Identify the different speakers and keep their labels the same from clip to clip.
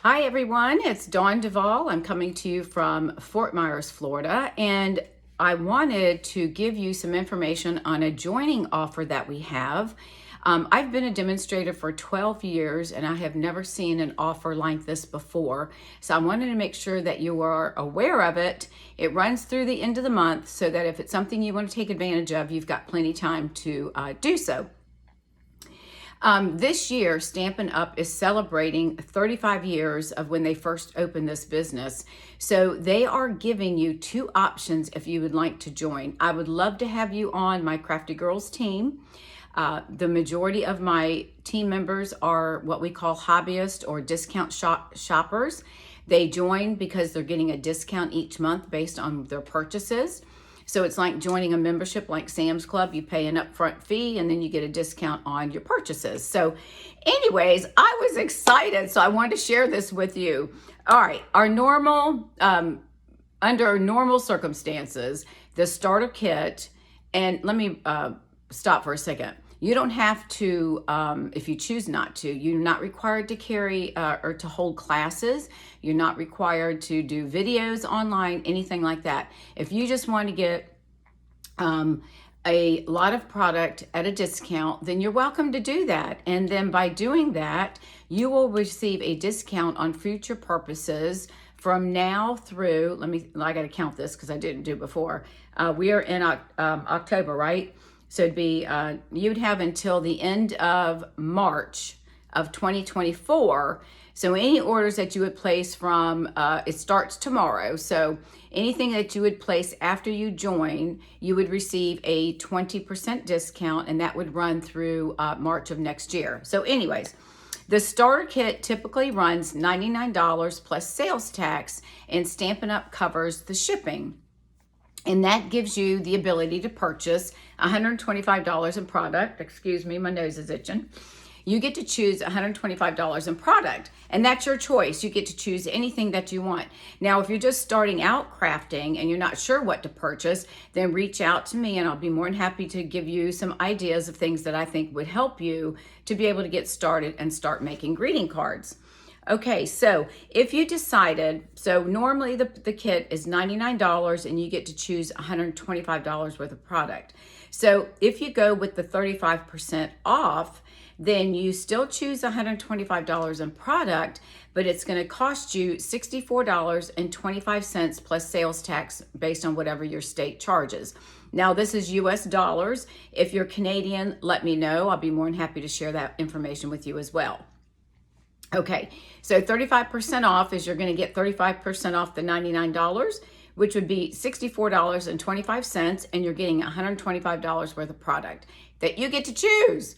Speaker 1: Hi everyone, it's Dawn Duvall. I'm coming to you from Fort Myers, Florida, and I wanted to give you some information on a joining offer that we have. I've been a demonstrator for 12 years and I have never seen an offer like this before. So I wanted to make sure that you are aware of it. It runs through the end of the month so that if it's something you want to take advantage of, you've got plenty of time to do so. This year, Stampin' Up! Is celebrating 35 years of when they first opened this business. So they are giving you two options if you would like to join. I would love to have you on my Crafty Girls team. The majority of my team members are what we call hobbyists or discount shoppers. They join because they're getting a discount each month based on their purchases. So it's like joining a membership like Sam's Club. You pay an upfront fee and then you get a discount on your purchases. So anyways, I was excited, so I wanted to share this with you. All right, our normal, under normal circumstances, the starter kit, and let me stop for a second. You don't have to, if you choose not to, you're not required to carry or to hold classes. You're not required to do videos online, anything like that. If you just want to get a lot of product at a discount, then you're welcome to do that. And then by doing that, you will receive a discount on future purposes from now through, I got to count this because I didn't do it before. We are in October, right? So it'd be, you'd have until the end of March of 2024. So any orders that you would place from, it starts tomorrow. So anything that you would place after you join, you would receive a 20% discount, and that would run through March of next year. So anyways, the starter kit typically runs $99 plus sales tax, and Stampin' Up! Covers the shipping. And that gives you the ability to purchase $125 in product. Excuse me, my nose is itching. You get to choose $125 in product, and that's your choice. You get to choose anything that you want. Now, if you're just starting out crafting and you're not sure what to purchase, then reach out to me and I'll be more than happy to give you some ideas of things that I think would help you to be able to get started and start making greeting cards. Okay, so if you decided, so normally the kit is $99 and you get to choose $125 worth of product. So if you go with the 35% off, then you still choose $125 in product, but it's going to cost you $64.25 plus sales tax based on whatever your state charges. Now, this is US dollars. If you're Canadian, let me know. I'll be more than happy to share that information with you as well. Okay, so 35% off is you're going to get 35% off the $99, which would be $64.25, and you're getting $125 worth of product that you get to choose.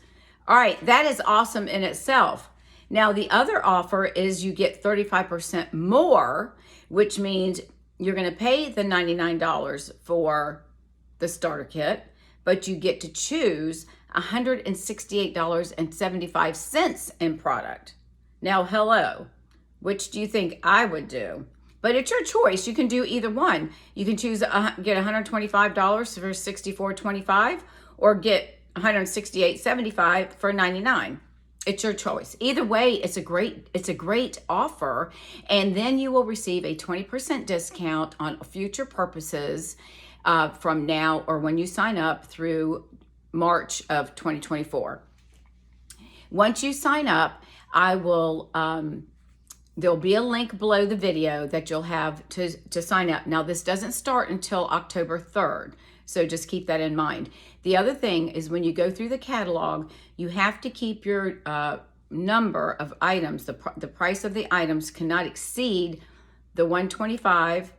Speaker 1: All right, that is awesome in itself. Now, the other offer is you get 35% more, which means you're going to pay the $99 for the starter kit, but you get to choose $168.75 in product. Now, hello, which do you think I would do? But it's your choice. You can do either one. You can choose get $125 for $64.25 or get $168.75 for $99. It's your choice. Either way, it's a great offer, and then you will receive a 20% discount on future purposes from now or when you sign up through March of 2024. Once you sign up, I will, there'll be a link below the video that you'll have to sign up. Now, this doesn't start until October 3rd, so just keep that in mind. The other thing is when you go through the catalog, you have to keep your number of items. The price of the items cannot exceed the $125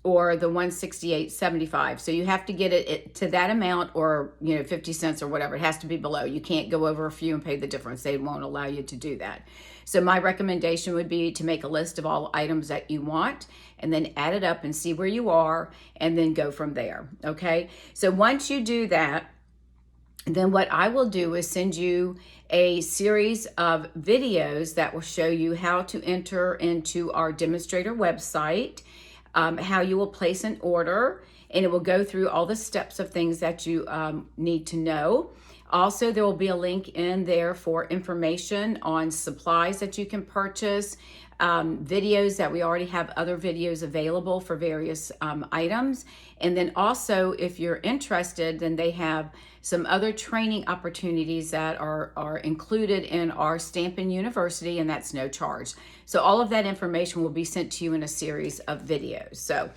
Speaker 1: or the $168.75. So you have to get it to that amount, or 50 cents or whatever. It has to be below. You can't go over a few and pay the difference. They won't allow you to do that. So my recommendation would be to make a list of all items that you want and then add it up and see where you are and then go from there. Okay. So once you do that, then what I will do is send you a series of videos that will show you how to enter into our demonstrator website, how you will place an order, and it will go through all the steps of things that you need to know. Also, there will be a link in there for information on supplies that you can purchase, videos that we already have other videos available for various items. And then also, if you're interested, then they have some other training opportunities that are included in our Stampin' University, and that's no charge. So all of that information will be sent to you in a series of videos. So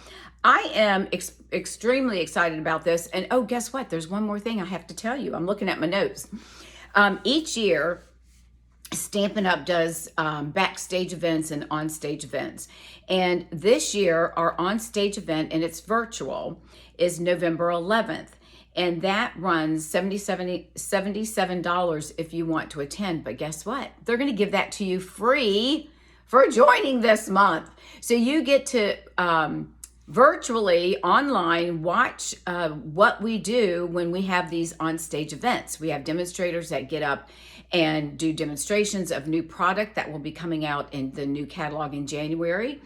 Speaker 1: I am extremely excited about this. And oh, guess what? There's one more thing I have to tell you. I'm looking at my notes. Each year, Stampin' Up! Does backstage events and onstage events. And this year, our onstage event, and it's virtual, is November 11th. And that runs $77 if you want to attend. But guess what? They're going to give that to you free for joining this month. So you get to virtually online watch what we do when we have these on-stage events. We have demonstrators that get up and do demonstrations of new product that will be coming out in the new catalog in January.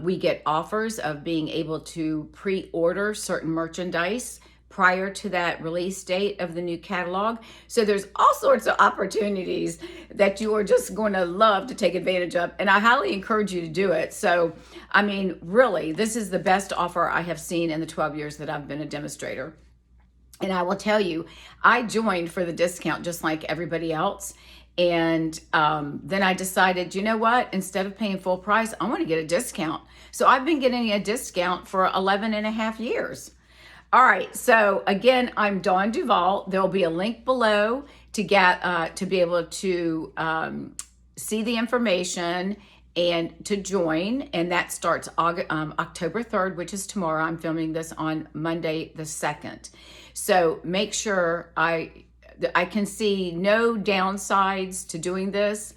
Speaker 1: We get offers of being able to pre-order certain merchandise prior to that release date of the new catalog. So there's all sorts of opportunities that you are just going to love to take advantage of. And I highly encourage you to do it. So, I mean, really, this is the best offer I have seen in the 12 years that I've been a demonstrator. And I will tell you, I joined for the discount just like everybody else. And then I decided, you know what? Instead of paying full price, I want to get a discount. So I've been getting a discount for 11 and a half years. All right, so again, I'm Dawn Duval. There will be a link below to get to be able to see the information and to join, and that starts October 3rd, which is tomorrow. I'm filming this on Monday the 2nd. So make sure I can see no downsides to doing this.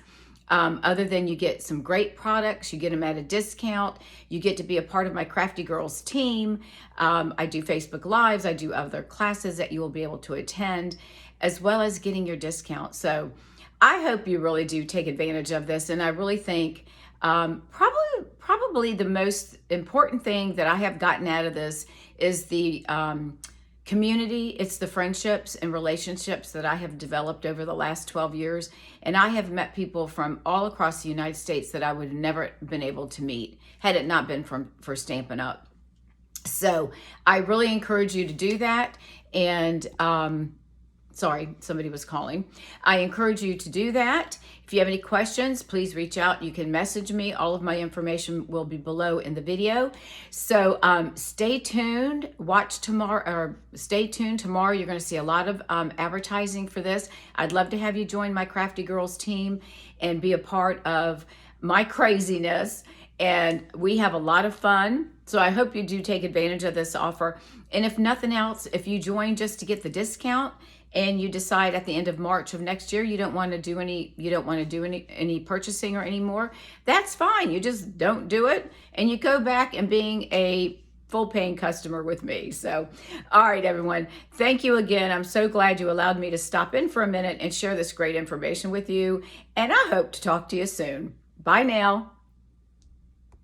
Speaker 1: Other than you get some great products, you get them at a discount, you get to be a part of my Crafty Girls team. I do Facebook Lives, I do other classes that you will be able to attend, as well as getting your discount. So I hope you really do take advantage of this. And I really think probably the most important thing that I have gotten out of this is the community. It's the friendships and relationships that I have developed over the last 12 years. And I have met people from all across the United States that I would have never been able to meet had it not been for Stampin' Up. So I really encourage you to do that. And sorry, somebody was calling. I encourage you to do that. If you have any questions, please reach out. You can message me. All of my information will be below in the video. So stay tuned. Watch tomorrow, or stay tuned tomorrow. You're going to see a lot of advertising for this. I'd love to have you join my Crafty Girls team and be a part of my craziness. And we have a lot of fun. So I hope you do take advantage of this offer. And if nothing else, if you join just to get the discount, and you decide at the end of March of next year you don't want to do any purchasing or any more, that's fine. You just don't do it, and you go back and being a full paying customer with me. So, all right, everyone, thank you again. I'm so glad you allowed me to stop in for a minute and share this great information with you, and I hope to talk to you soon. Bye now.